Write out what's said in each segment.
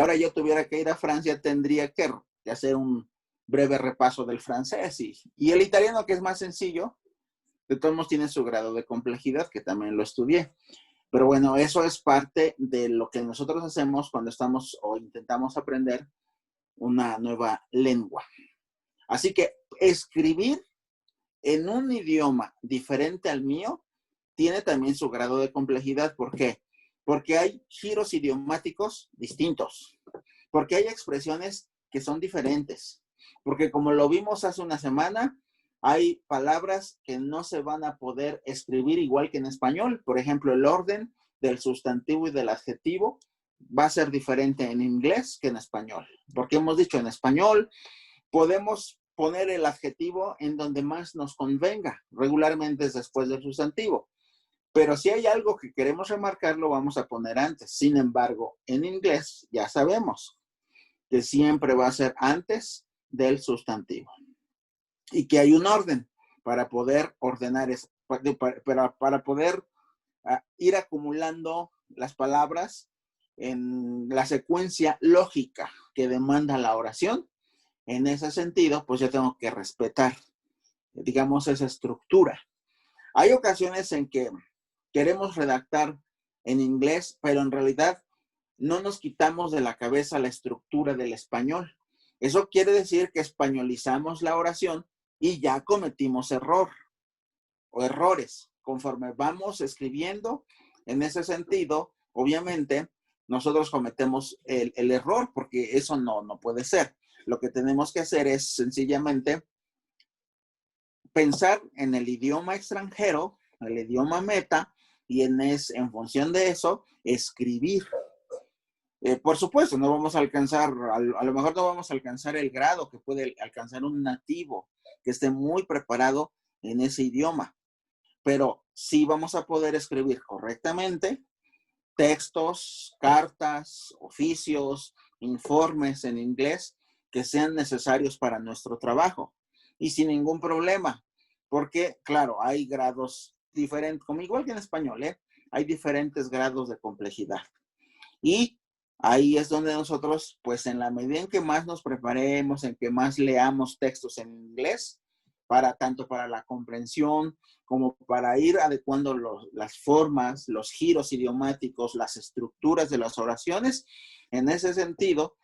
ahora yo tuviera que ir a Francia, tendría que hacer un breve repaso del francés. Y el italiano, que es más sencillo, de todos modos tiene su grado de complejidad, que también lo estudié. Pero bueno, eso es parte de lo que nosotros hacemos cuando estamos o intentamos aprender una nueva lengua. Así que escribir en un idioma diferente al mío tiene también su grado de complejidad. ¿Por qué? Porque hay giros idiomáticos distintos, porque hay expresiones que son diferentes, porque como lo vimos hace una semana, hay palabras que no se van a poder escribir igual que en español. Por ejemplo, el orden del sustantivo y del adjetivo va a ser diferente en inglés que en español, porque hemos dicho en español podemos poner el adjetivo en donde más nos convenga, regularmente es después del sustantivo. Pero si hay algo que queremos remarcar, lo vamos a poner antes. Sin embargo, en inglés ya sabemos que siempre va a ser antes del sustantivo. Y que hay un orden para poder ordenar, para poder ir acumulando las palabras en la secuencia lógica que demanda la oración. En ese sentido, pues yo tengo que respetar, digamos, esa estructura. Hay ocasiones en que queremos redactar en inglés, pero en realidad no nos quitamos de la cabeza la estructura del español. Eso quiere decir que españolizamos la oración y ya cometimos error o errores. Conforme vamos escribiendo, en ese sentido, obviamente, nosotros cometemos el error porque eso no puede ser. Lo que tenemos que hacer es sencillamente pensar en el idioma extranjero, el idioma meta, y en función de eso, escribir. Por supuesto, no vamos a alcanzar, a lo mejor no vamos a alcanzar el grado que puede alcanzar un nativo que esté muy preparado en ese idioma, pero sí vamos a poder escribir correctamente textos, cartas, oficios, informes en inglés que sean necesarios para nuestro trabajo y sin ningún problema, porque claro, hay grados diferentes, como igual que en español, hay diferentes grados de complejidad. Y ahí es donde nosotros, pues en la medida en que más nos preparemos, en que más leamos textos en inglés, tanto para la comprensión como para ir adecuando las formas, los giros idiomáticos, las estructuras de las oraciones, en ese sentido,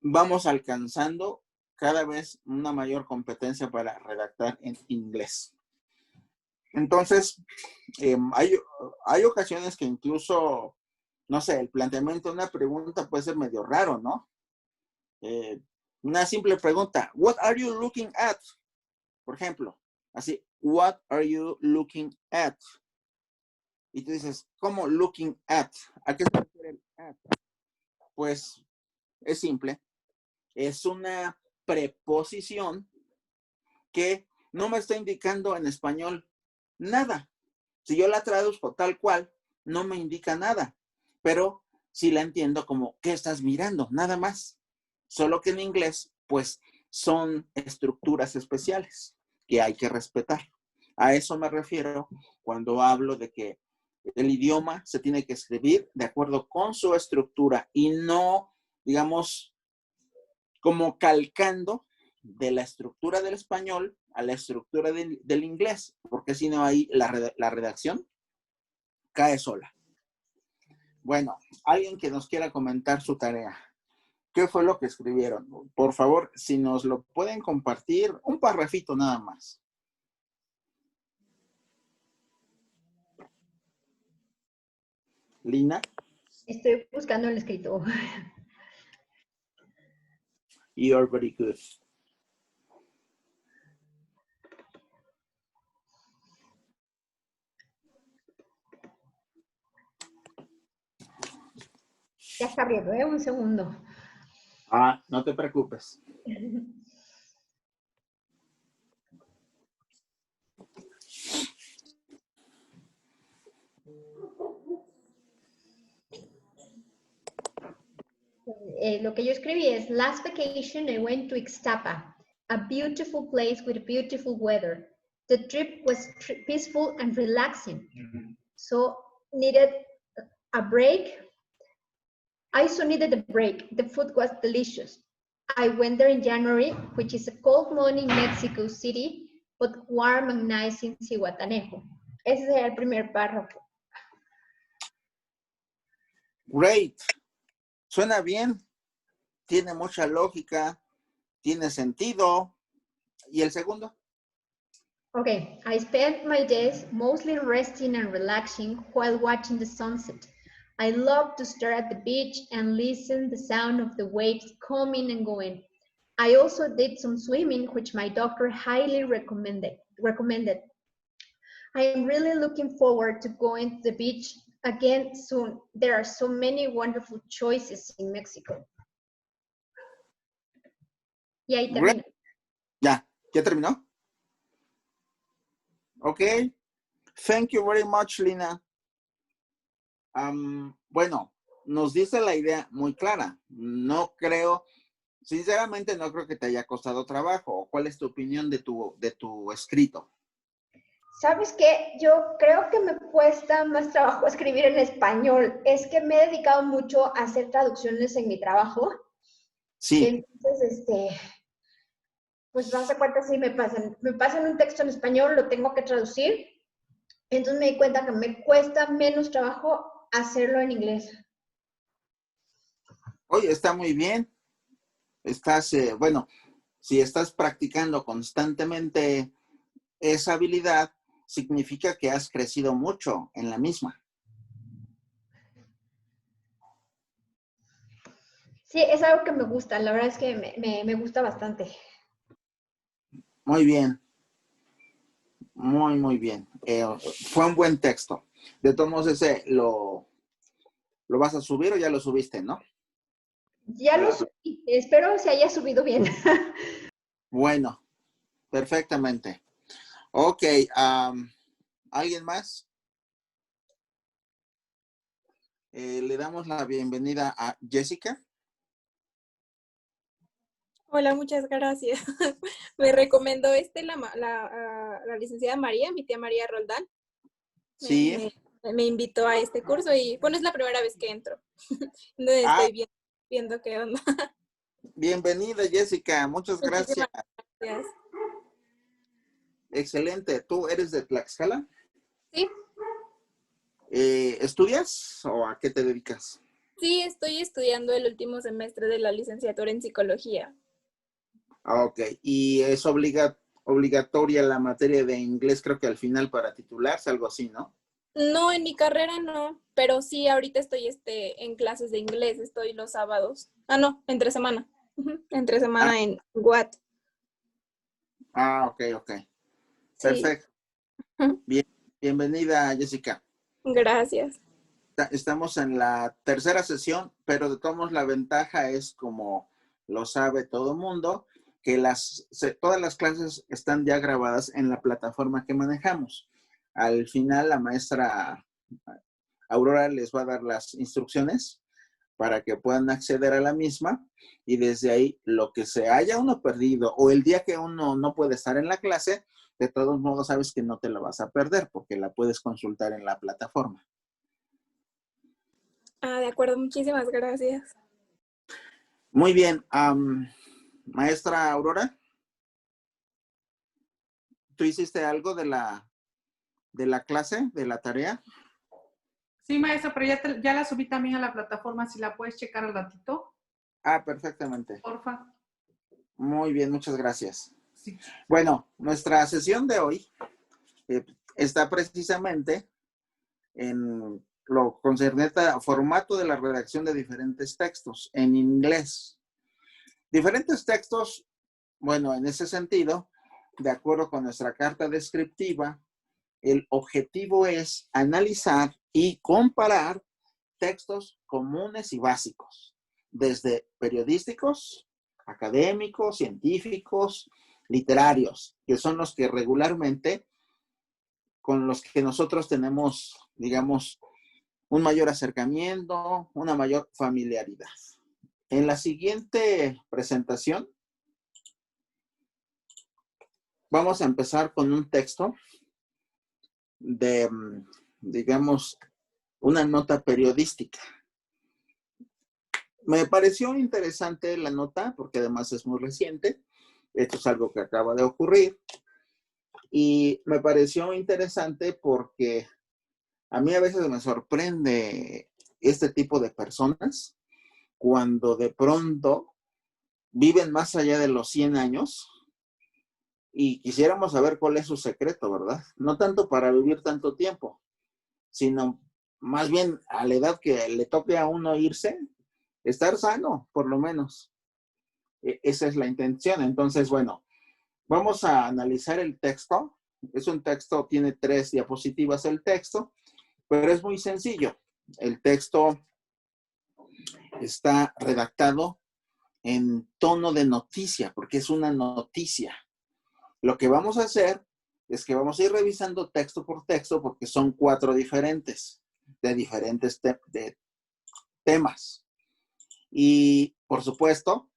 vamos alcanzando cada vez una mayor competencia para redactar en inglés. Entonces, hay ocasiones que incluso, no sé, el planteamiento de una pregunta puede ser medio raro, ¿no? Una simple pregunta, what are you looking at? Por ejemplo, así, what are you looking at? Y tú dices, ¿cómo looking at? ¿A qué se refiere el at? Pues es simple, es una preposición que no me está indicando en español nada. Si yo la traduzco tal cual, no me indica nada, pero sí la entiendo como, ¿qué estás mirando? Nada más. Solo que en inglés, pues, son estructuras especiales que hay que respetar. A eso me refiero cuando hablo de que el idioma se tiene que escribir de acuerdo con su estructura y no, digamos, como calcando de la estructura del español a la estructura del inglés, porque si no ahí la redacción cae sola. Bueno, alguien que nos quiera comentar su tarea. ¿Qué fue lo que escribieron? Por favor, si nos lo pueden compartir, un parrafito nada más. Lina. Estoy buscando el escrito. You're very good. Ya está abriendo, un segundo. No te preocupes. Lo que yo escribí es, last vacation I went to Ixtapa, a beautiful place with beautiful weather. The trip was peaceful and relaxing. So needed a break. I so needed a break. The food was delicious. I went there in January, which is a cold morning in Mexico City, but warm and nice in Zihuatanejo. Ese es el primer párrafo. Great. Suena bien. Tiene mucha lógica. Tiene sentido. ¿Y el segundo? Okay, I spent my days mostly resting and relaxing while watching the sunset. I love to stare at the beach and listen the sound of the waves coming and going. I also did some swimming, which my doctor highly recommended. I am really looking forward to going to the beach again soon. There are so many wonderful choices in Mexico. Y ahí termino. ¿Ya terminó? Ok. Thank you very much, Lina. Bueno, nos dice la idea muy clara. No creo, sinceramente no creo que te haya costado trabajo. ¿Cuál es tu opinión de tu escrito? ¿Sabes qué? Yo creo que me cuesta más trabajo escribir en español. Es que me he dedicado mucho a hacer traducciones en mi trabajo. Sí. Entonces, pues das de cuenta si me pasan un texto en español, lo tengo que traducir. Entonces me di cuenta que me cuesta menos trabajo hacerlo en inglés. Oye, está muy bien. Estás, bueno, si estás practicando constantemente esa habilidad, significa que has crecido mucho en la misma. Sí, es algo que me gusta. La verdad es que me gusta bastante. Muy bien. Muy, muy bien. Fue un buen texto. De todos modos, ese lo vas a subir o ya lo subiste, ¿no? Ya lo subí. Espero se haya subido bien. Bueno, perfectamente. Ok. ¿Alguien más? Le damos la bienvenida a Jessica. Hola, muchas gracias. Me recomendó la licenciada María, mi tía María Roldán. Sí. Me invitó a este curso y bueno, es la primera vez que entro. Entonces estoy viendo qué onda. Bienvenida, Jessica. Muchas gracias. Muchísimas gracias. Excelente. ¿Tú eres de Tlaxcala? Sí. ¿Estudias o a qué te dedicas? Sí, estoy estudiando el último semestre de la licenciatura en psicología. Ok. ¿Y es obligatoria la materia de inglés, creo que al final para titularse, algo así, ¿no? No, en mi carrera no, pero sí, ahorita estoy en clases de inglés, estoy los sábados. No, entre semana. Entre semana en Watt. Ok. Sí. Perfecto. Bienvenida, Jessica. Gracias. Estamos en la tercera sesión, pero de todos modos la ventaja es, como lo sabe todo el mundo, que todas las clases están ya grabadas en la plataforma que manejamos. Al final, la maestra Aurora les va a dar las instrucciones para que puedan acceder a la misma, y desde ahí lo que se haya uno perdido o el día que uno no puede estar en la clase, de todos modos sabes que no te la vas a perder porque la puedes consultar en la plataforma. De acuerdo, muchísimas gracias. Muy bien. Maestra Aurora, ¿tú hiciste algo de la clase, de la tarea? Sí, maestra, pero ya la subí también a la plataforma, si la puedes checar al ratito. Perfectamente. Porfa. Muy bien, muchas gracias. Sí. Bueno, nuestra sesión de hoy está precisamente en lo concerniente a formato de la redacción de diferentes textos en inglés. Diferentes textos, bueno, en ese sentido, de acuerdo con nuestra carta descriptiva, el objetivo es analizar y comparar textos comunes y básicos, desde periodísticos, académicos, científicos, literarios, que son los que regularmente con los que nosotros tenemos, digamos, un mayor acercamiento, una mayor familiaridad. En la siguiente presentación vamos a empezar con un texto de, digamos, una nota periodística. Me pareció interesante la nota porque además es muy reciente. Esto es algo que acaba de ocurrir. Y me pareció interesante porque a mí a veces me sorprende este tipo de personas cuando de pronto viven más allá de los 100 años y quisiéramos saber cuál es su secreto, ¿verdad? No tanto para vivir tanto tiempo, sino más bien a la edad que le toque a uno irse, estar sano, por lo menos. Esa es la intención. Entonces, bueno, vamos a analizar el texto. Es un texto, tiene 3 diapositivas el texto, pero es muy sencillo. El texto está redactado en tono de noticia, porque es una noticia. Lo que vamos a hacer es que vamos a ir revisando texto por texto, porque son 4 diferentes, de diferentes temas. Y, por supuesto,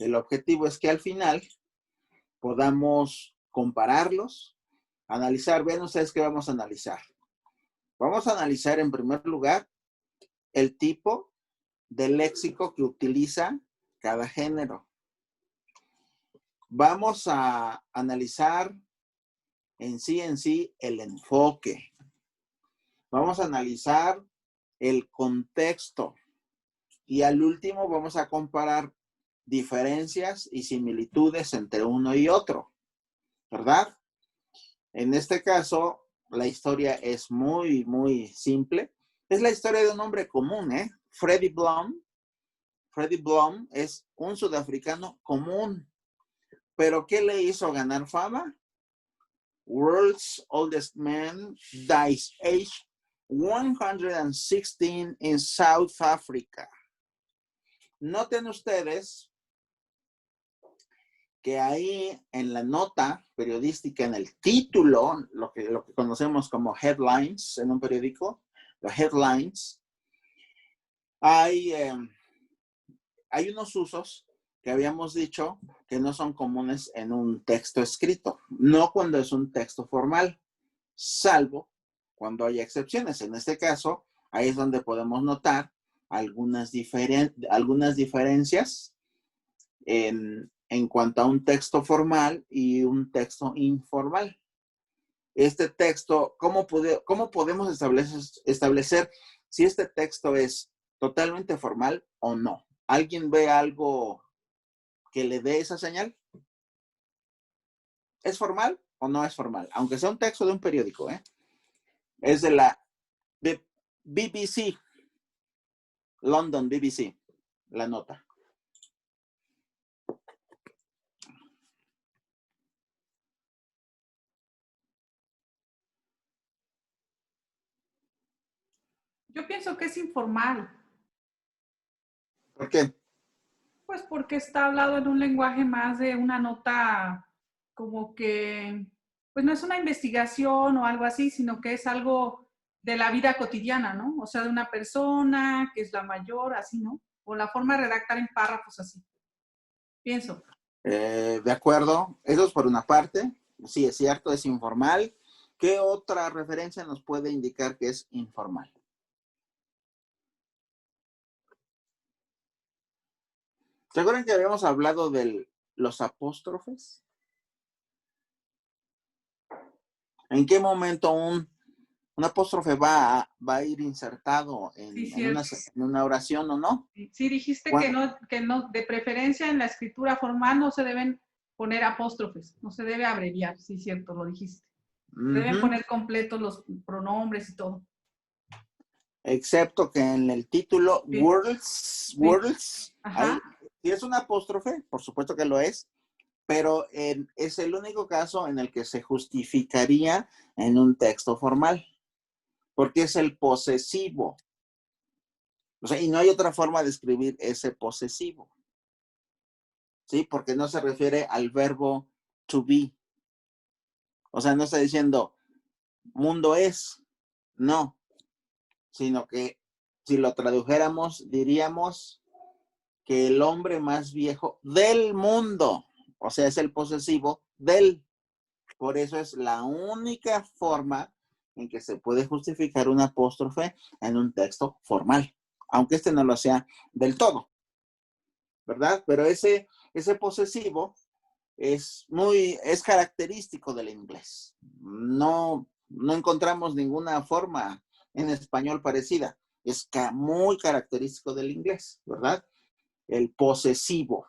el objetivo es que al final podamos compararlos, analizar. Vean ustedes qué vamos a analizar. Vamos a analizar en primer lugar el tipo de léxico que utiliza cada género. Vamos a analizar en sí el enfoque. Vamos a analizar el contexto. Y al último vamos a comparar diferencias y similitudes entre uno y otro, ¿verdad? En este caso, la historia es muy, muy simple. Es la historia de un hombre común, ¿eh? Freddie Blum. Freddie Blum es un sudafricano común. ¿Pero qué le hizo ganar fama? World's oldest man dies age 116 in South Africa. Noten ustedes que ahí en la nota periodística, en el título, lo que conocemos como headlines en un periódico, los headlines, hay unos usos que habíamos dicho que no son comunes en un texto escrito, no cuando es un texto formal, salvo cuando hay excepciones. En este caso, ahí es donde podemos notar algunas diferencias en cuanto a un texto formal y un texto informal. Este texto, ¿cómo podemos establecer si este texto es totalmente formal o no? ¿Alguien ve algo que le dé esa señal? ¿Es formal o no es formal? Aunque sea un texto de un periódico, ¿eh? Es de BBC, London BBC, la nota. Yo pienso que es informal. ¿Por qué? Pues porque está hablado en un lenguaje más de una nota como que, pues no es una investigación o algo así, sino que es algo de la vida cotidiana, ¿no? O sea, de una persona que es la mayor, así, ¿no? O la forma de redactar en párrafos así. Pienso. De acuerdo, eso es por una parte. Sí, es cierto, es informal. ¿Qué otra referencia nos puede indicar que es informal? ¿Se acuerdan que habíamos hablado de los apóstrofes? ¿En qué momento un apóstrofe va a ir insertado Sí, en una oración o no? Sí, dijiste que no, de preferencia en la escritura formal no se deben poner apóstrofes, no se debe abreviar, sí, cierto, lo dijiste. Se deben poner completos los pronombres y todo. Excepto que en el título, sí. words, Ajá. Si es un apóstrofe, por supuesto que lo es, pero es el único caso en el que se justificaría en un texto formal, porque es el posesivo. O sea, y no hay otra forma de escribir ese posesivo. ¿Sí? Porque no se refiere al verbo to be. O sea, no está diciendo mundo es, no, sino que si lo tradujéramos, diríamos que el hombre más viejo del mundo, o sea, es el posesivo del. Por eso es la única forma en que se puede justificar un apóstrofe en un texto formal. aunque este no lo sea del todo, ¿verdad? Pero ese posesivo es característico del inglés. No encontramos ninguna forma en español parecida. Es muy característico del inglés, ¿verdad? El posesivo.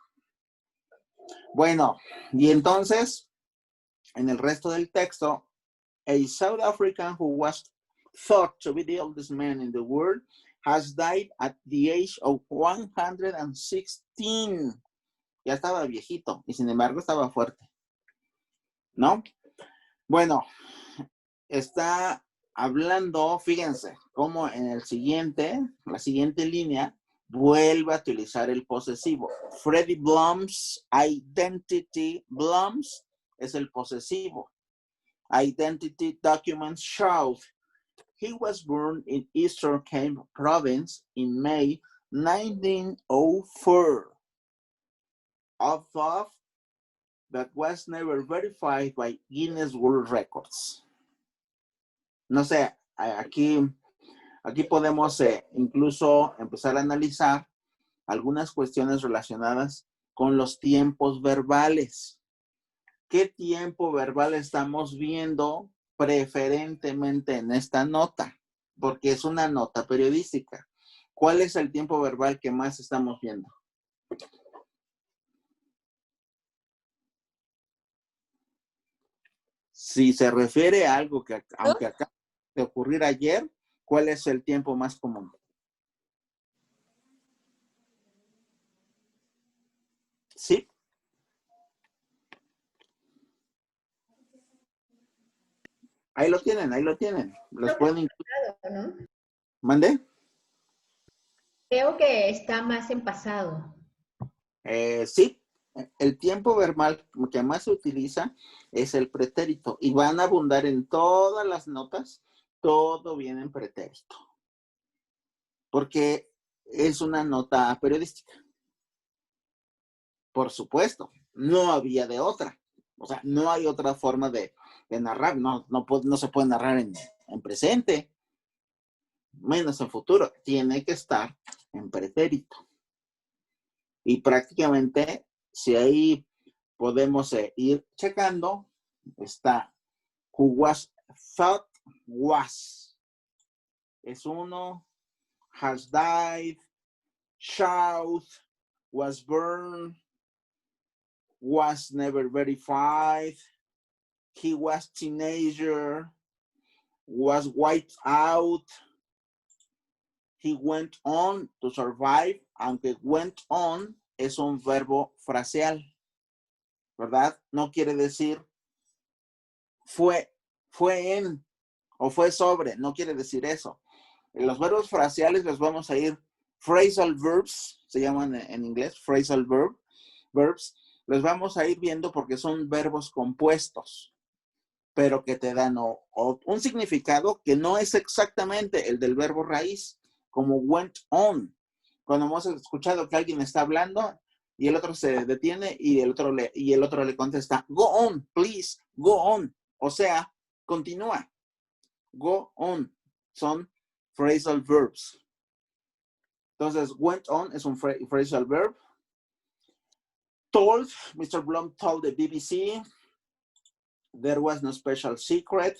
Bueno, y entonces, en el resto del texto, a South African who was thought to be the oldest man in the world has died at the age of 116. Ya estaba viejito y sin embargo estaba fuerte, ¿no? Bueno, está hablando, fíjense, cómo en la siguiente línea, vuelve a utilizar el posesivo. Freddie Blum's identity, Blum's es el posesivo. Identity documents show he was born in Eastern Cape Province in May 1904. Although that was never verified by Guinness World Records. No sé, aquí podemos incluso empezar a analizar algunas cuestiones relacionadas con los tiempos verbales. ¿Qué tiempo verbal estamos viendo preferentemente en esta nota? Porque es una nota periodística. ¿Cuál es el tiempo verbal que más estamos viendo? Si se refiere a algo que, aunque acaba de ocurrir ayer, ¿cuál es el tiempo más común? Sí. Ahí lo tienen. Los pueden incluir. ¿No? ¿Mande? Creo que está más en pasado. Sí. El tiempo verbal que más se utiliza es el pretérito y van a abundar en todas las notas, todo viene en pretérito. Porque es una nota periodística. Por supuesto, no había de otra. O sea, no hay otra forma de narrar. No se puede narrar en presente, menos en futuro. Tiene que estar en pretérito. Y prácticamente, si ahí podemos ir checando, está who was thought was. Es uno, has died, shout, was burned, was never verified, he was teenager, was wiped out, he went on to survive, aunque went on es un verbo fraseal, ¿verdad? No quiere decir fue en o fue sobre, no quiere decir eso. Los verbos fraseales los vamos a ir, phrasal verbs, se llaman en inglés, phrasal verbs, los vamos a ir viendo porque son verbos compuestos, pero que te dan un significado que no es exactamente el del verbo raíz, como went on. Cuando hemos escuchado que alguien está hablando y el otro se detiene y el otro le contesta, go on, please, go on. O sea, continúa. Go on. Son phrasal verbs. Entonces, went on es un phrasal verb. Told, Mr. Blum told the BBC, there was no special secret.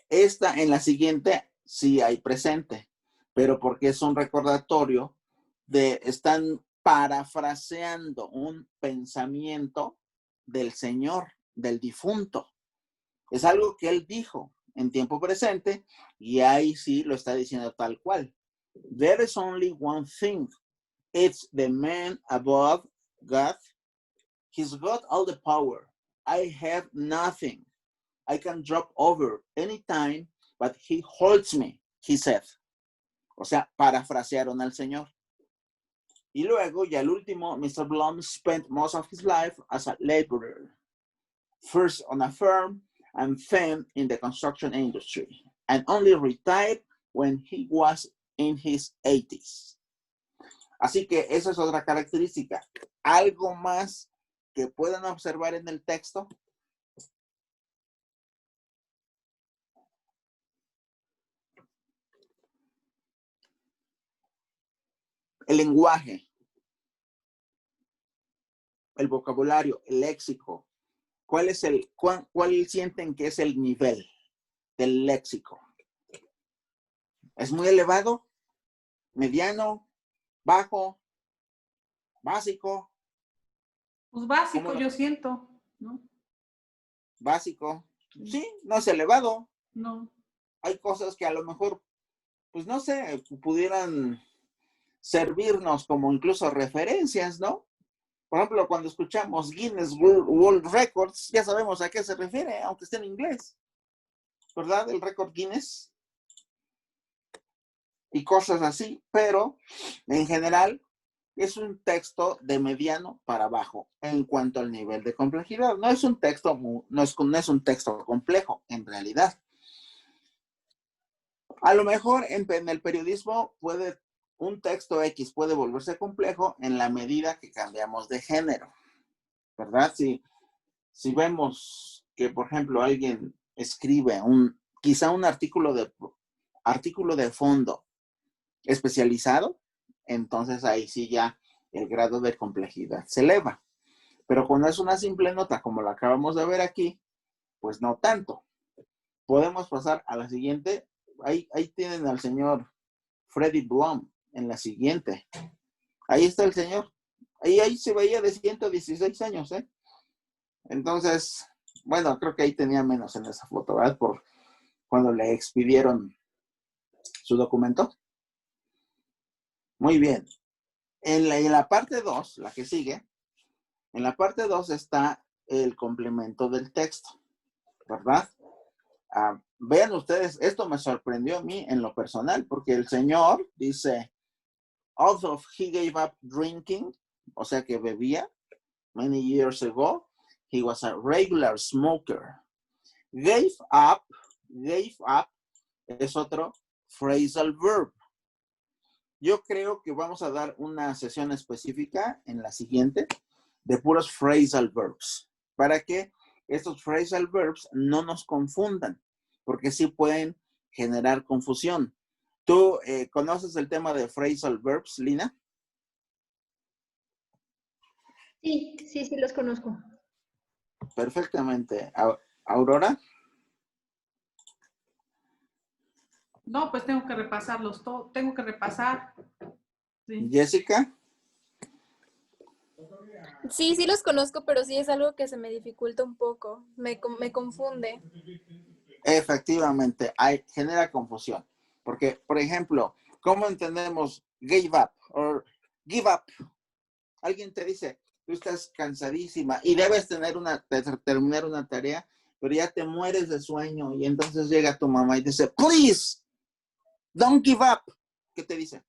Esta en la siguiente sí hay presente, pero porque es un recordatorio están parafraseando un pensamiento del Señor, del difunto. Es algo que él dijo en tiempo presente y ahí sí lo está diciendo tal cual. There is only one thing. It's the man above God. He's got all the power. I have nothing. I can drop over anytime, but he holds me, he said. O sea, parafrasearon al Señor. Y luego, ya el último, Mr. Blum spent most of his life as a laborer. First on a farm and then in the construction industry. And only retired when he was in his 80s. Así que esa es otra característica. ¿Algo más que puedan observar en el texto? el lenguaje, el vocabulario, el léxico. ¿Cuál sienten que es el nivel del léxico? ¿Es muy elevado? ¿Mediano? ¿Bajo? ¿Básico? Pues básico, yo siento, ¿no? Básico. Sí, no es elevado. No. Hay cosas que a lo mejor, pues no sé, pudieran servirnos como incluso referencias, ¿no? Por ejemplo, cuando escuchamos Guinness World Records, ya sabemos a qué se refiere, aunque esté en inglés, ¿verdad? El récord Guinness y cosas así, pero en general es un texto de mediano para abajo en cuanto al nivel de complejidad. No es un texto, no es un texto complejo, en realidad. A lo mejor en el periodismo un texto X puede volverse complejo en la medida que cambiamos de género, ¿verdad? Si vemos que, por ejemplo, alguien escribe quizá un artículo de fondo especializado, entonces ahí sí ya el grado de complejidad se eleva. Pero cuando es una simple nota, como la acabamos de ver aquí, pues no tanto. Podemos pasar a la siguiente. Ahí tienen al señor Freddy Blum en la siguiente. Ahí está el señor. Ahí se veía de 116 años, ¿eh? Entonces, bueno, creo que ahí tenía menos en esa foto, ¿verdad? Por cuando le expidieron su documento. Muy bien. En la parte 2, la que sigue, en la parte 2 está el complemento del texto, ¿verdad? Vean ustedes, esto me sorprendió a mí en lo personal, porque el señor dice, although he gave up drinking, o sea que bebía, many years ago, he was a regular smoker. Gave up es otro phrasal verb. Yo creo que vamos a dar una sesión específica en la siguiente de puros phrasal verbs, para que estos phrasal verbs no nos confundan, porque sí pueden generar confusión. ¿Tú conoces el tema de phrasal verbs, Lina? Sí, los conozco. Perfectamente. ¿Aurora? No, pues tengo que repasarlos todos, tengo que repasar. Sí. ¿Jessica? Sí los conozco, pero sí es algo que se me dificulta un poco. Me confunde. Efectivamente, genera confusión. Porque, por ejemplo, ¿cómo entendemos gave up o give up? Alguien te dice, tú estás cansadísima y debes terminar una tarea, pero ya te mueres de sueño y entonces llega tu mamá y dice, please, don't give up. ¿Qué te dice?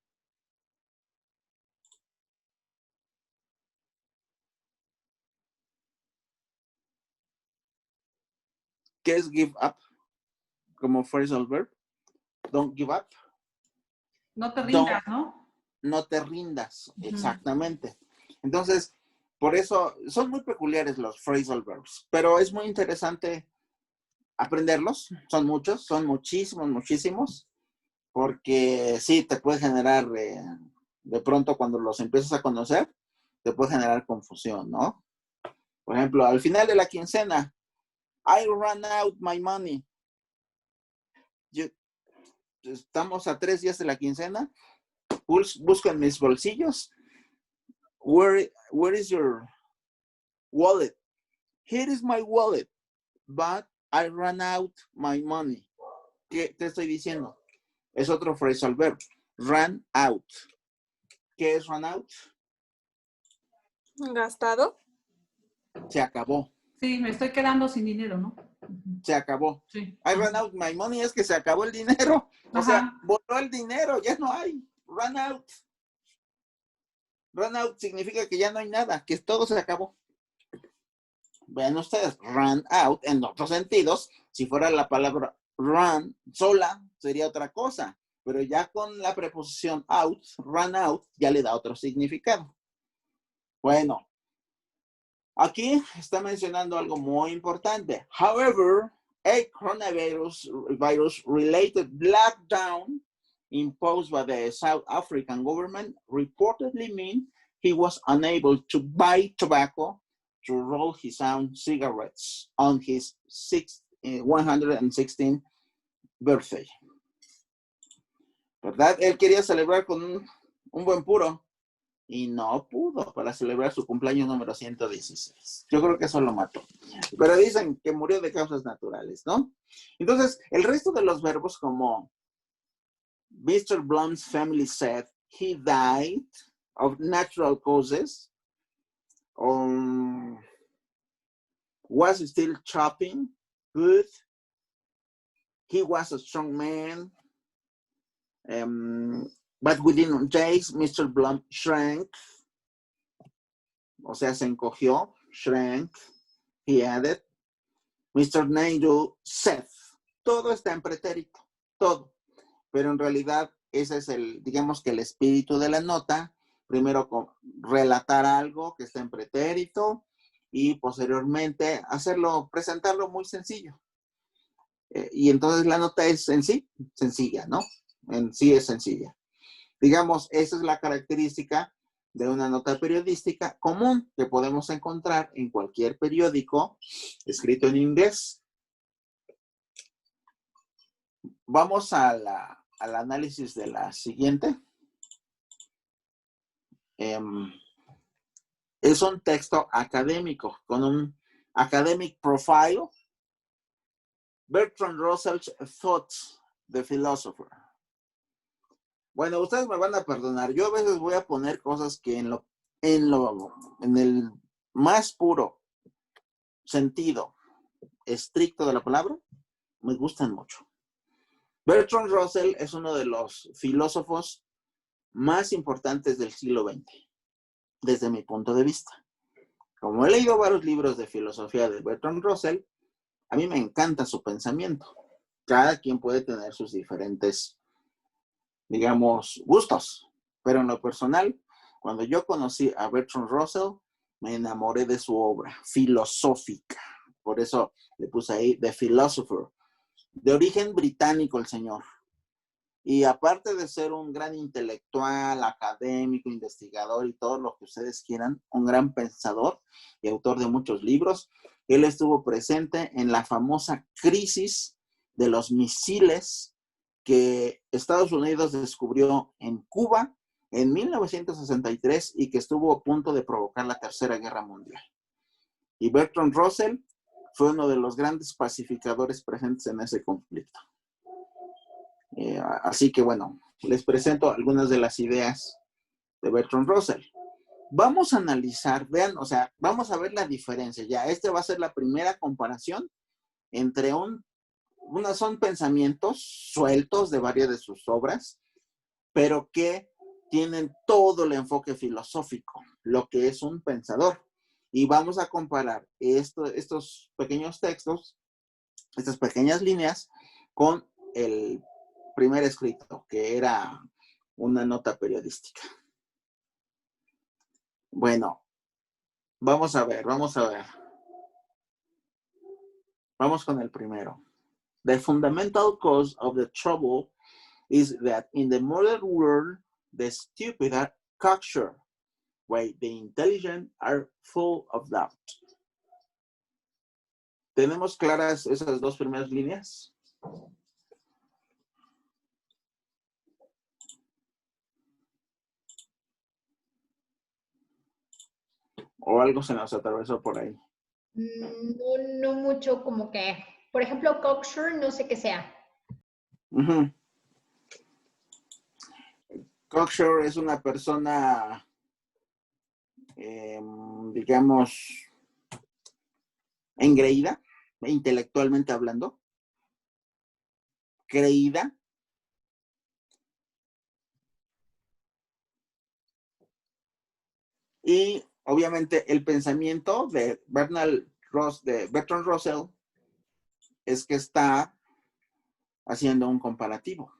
¿Qué es give up? Como phrasal verb. Don't give up. No te rindas, ¿no? No te rindas, exactamente. Entonces, por eso son muy peculiares los phrasal verbs, pero es muy interesante aprenderlos. Son muchos, son muchísimos, porque sí, te puede generar, de pronto cuando los empiezas a conocer, te puede generar confusión, ¿no? Por ejemplo, al final de la quincena, I ran out my money. Estamos a 3 días de la quincena, busco en mis bolsillos. Where is your wallet? Here is my wallet, but I ran out my money. ¿Qué te estoy diciendo? Es otro phrasal verb. Run out. ¿Qué es run out? ¿Gastado? Se acabó. Sí, me estoy quedando sin dinero, ¿no? Se acabó. Sí. I ran out my money es que se acabó el dinero. O sea, voló el dinero, ya no hay. Run out. Run out significa que ya no hay nada, que todo se acabó. Vean ustedes, run out en otros sentidos, si fuera la palabra run sola, sería otra cosa. Pero ya con la preposición out, run out, ya le da otro significado. Bueno, aquí está mencionando algo muy importante. However, a coronavirus related lockdown imposed by the South African government reportedly mean he was unable to buy tobacco to roll his own cigarettes on his 116th birthday. ¿Verdad? Él quería celebrar con un buen puro y no pudo para celebrar su cumpleaños número 116. Yo creo que eso lo mató. Pero dicen que murió de causas naturales, ¿no? Entonces, el resto de los verbos, como Mr. Blum's family said, he died of natural causes, was still chopping, good, he was a strong man, but within days, Mr. Blum shrank, o sea, se encogió, shrank, he added. Mr. Naidu said, todo está en pretérito, todo. Pero en realidad ese es digamos que el espíritu de la nota. Primero relatar algo que está en pretérito y posteriormente presentarlo muy sencillo. Y entonces la nota es en sí sencilla, ¿no? En sí es sencilla. Digamos, esa es la característica de una nota periodística común que podemos encontrar en cualquier periódico escrito en inglés. Vamos al análisis de la siguiente. Es un texto académico con un academic profile. Bertrand Russell's Thoughts, the Philosopher. Bueno, ustedes me van a perdonar. Yo a veces voy a poner cosas que en el más puro sentido estricto de la palabra me gustan mucho. Bertrand Russell es uno de los filósofos más importantes del siglo XX, desde mi punto de vista. Como he leído varios libros de filosofía de Bertrand Russell, a mí me encanta su pensamiento. Cada quien puede tener sus diferentes, digamos, gustos. Pero en lo personal, cuando yo conocí a Bertrand Russell, me enamoré de su obra filosófica. Por eso le puse ahí The Philosopher. De origen británico el señor. Y aparte de ser un gran intelectual, académico, investigador y todo lo que ustedes quieran, un gran pensador y autor de muchos libros, él estuvo presente en la famosa crisis de los misiles que Estados Unidos descubrió en Cuba en 1963 y que estuvo a punto de provocar la Tercera Guerra Mundial. Y Bertrand Russell fue uno de los grandes pacificadores presentes en ese conflicto. Así que bueno, les presento algunas de las ideas de Bertrand Russell. Vamos a analizar, vean, o sea, vamos a ver la diferencia. Ya, va a ser la primera comparación entre son pensamientos sueltos de varias de sus obras, pero que tienen todo el enfoque filosófico, lo que es un pensador. Y vamos a comparar estos pequeños textos, estas pequeñas líneas, con el primer escrito, que era una nota periodística. Bueno, vamos a ver. Vamos con el primero. The fundamental cause of the trouble is that in the modern world, the stupid are cocksure, while the intelligent are full of doubt. ¿Tenemos claras esas dos primeras líneas? ¿O algo se nos atravesó por ahí? No mucho, como que, por ejemplo, cocksure, no sé qué sea. Cocksure es una persona, digamos, engreída, intelectualmente hablando, creída. Y obviamente el pensamiento de Bertrand Russell es que está haciendo un comparativo,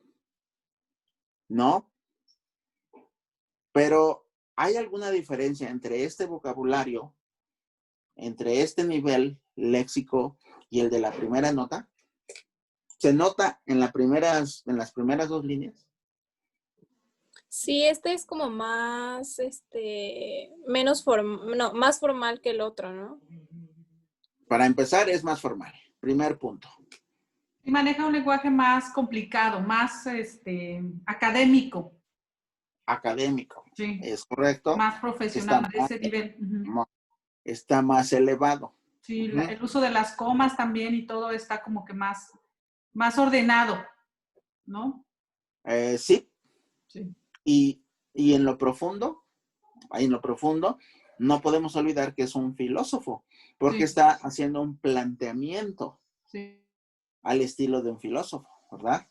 ¿no? Pero ¿hay alguna diferencia entre este vocabulario, entre este nivel léxico y el de la primera nota? ¿Se nota en las primeras dos líneas? Sí, este es como más, más formal que el otro, ¿no? Para empezar, es más formal. Primer punto. Y maneja un lenguaje más complicado, más académico. Académico. Sí. Es correcto. Más profesional, de ese nivel. Está más elevado. Sí, el uso de las comas también y todo está como que más ordenado, ¿no? Sí. Sí. Y en lo profundo, no podemos olvidar que es un filósofo, porque está haciendo un planteamiento al estilo de un filósofo, ¿verdad?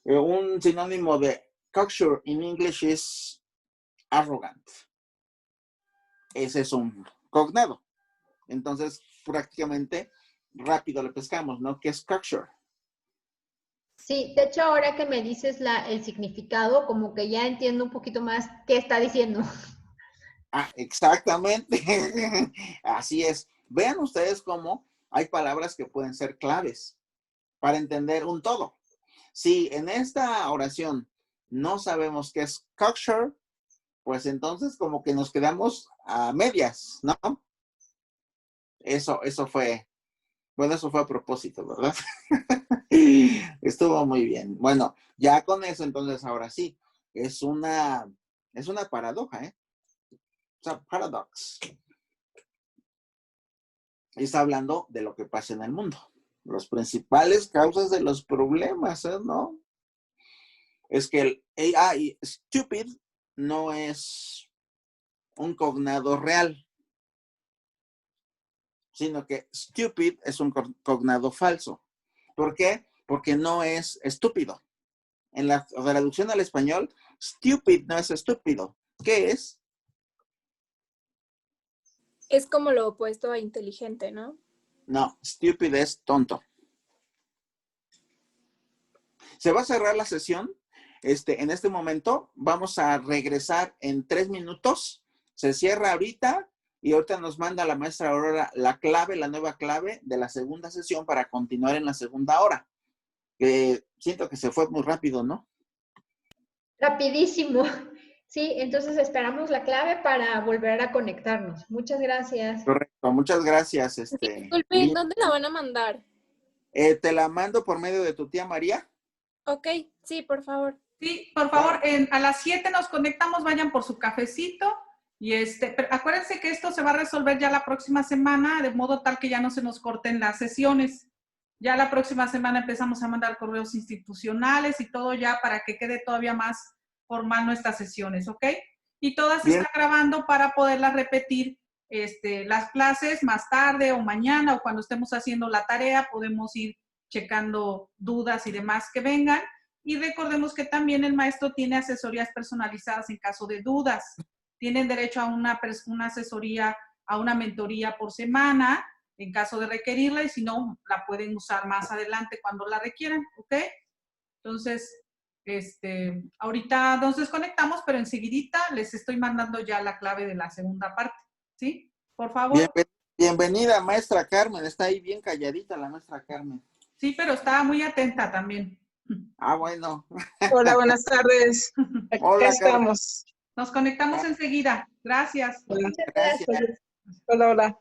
Un sinónimo de cocksure en inglés es arrogant. Ese es un cognado. Entonces, prácticamente rápido le pescamos, ¿no? ¿Qué es cocksure? Sí, de hecho ahora que me dices el significado, como que ya entiendo un poquito más qué está diciendo. Exactamente. Así es. Vean ustedes cómo hay palabras que pueden ser claves para entender un todo. Si en esta oración no sabemos qué es cocksure, pues entonces como que nos quedamos a medias, ¿no? Eso fue a propósito, ¿verdad? Estuvo muy bien. Bueno, ya con eso, entonces, ahora sí, es una paradoja, ¿eh? O sea, paradox. Está hablando de lo que pasa en el mundo. Las principales causas de los problemas, ¿no? Es que el AI stupid no es un cognado real, sino que stupid es un cognado falso. ¿Por qué? Porque no es estúpido. En la traducción al español, stupid no es estúpido. ¿Qué es? Es como lo opuesto a inteligente, ¿no? No, stupid es tonto. Se va a cerrar la sesión. En este momento vamos a regresar en 3 minutos. Se cierra ahorita y ahorita nos manda la maestra Aurora la nueva clave de la segunda sesión para continuar en la segunda hora. Siento que se fue muy rápido, ¿no? Rapidísimo. Sí, entonces esperamos la clave para volver a conectarnos. Muchas gracias. Correcto, muchas gracias. Disculpe, ¿dónde la van a mandar? Te la mando por medio de tu tía María. Ok, sí, por favor. Sí, por favor, a las 7 nos conectamos, vayan por su cafecito y pero acuérdense que esto se va a resolver ya la próxima semana, de modo tal que ya no se nos corten las sesiones. Ya la próxima semana empezamos a mandar correos institucionales y todo ya para que quede todavía más formal nuestras sesiones, ¿ok? Y todas se están grabando para poderlas repetir las clases más tarde o mañana o cuando estemos haciendo la tarea, podemos ir checando dudas y demás que vengan. Y recordemos que también el maestro tiene asesorías personalizadas en caso de dudas. Tienen derecho a una asesoría, a una mentoría por semana, en caso de requerirla, y si no, la pueden usar más adelante cuando la requieran, ¿ok? Entonces, ahorita nos desconectamos, pero enseguidita les estoy mandando ya la clave de la segunda parte, ¿sí? Por favor. Bienvenida, maestra Carmen. Está ahí bien calladita la maestra Carmen. Sí, pero estaba muy atenta también. Bueno. Hola, buenas tardes. Aquí Hola, estamos. Nos conectamos enseguida. Gracias. Hola. Gracias. Hola, hola.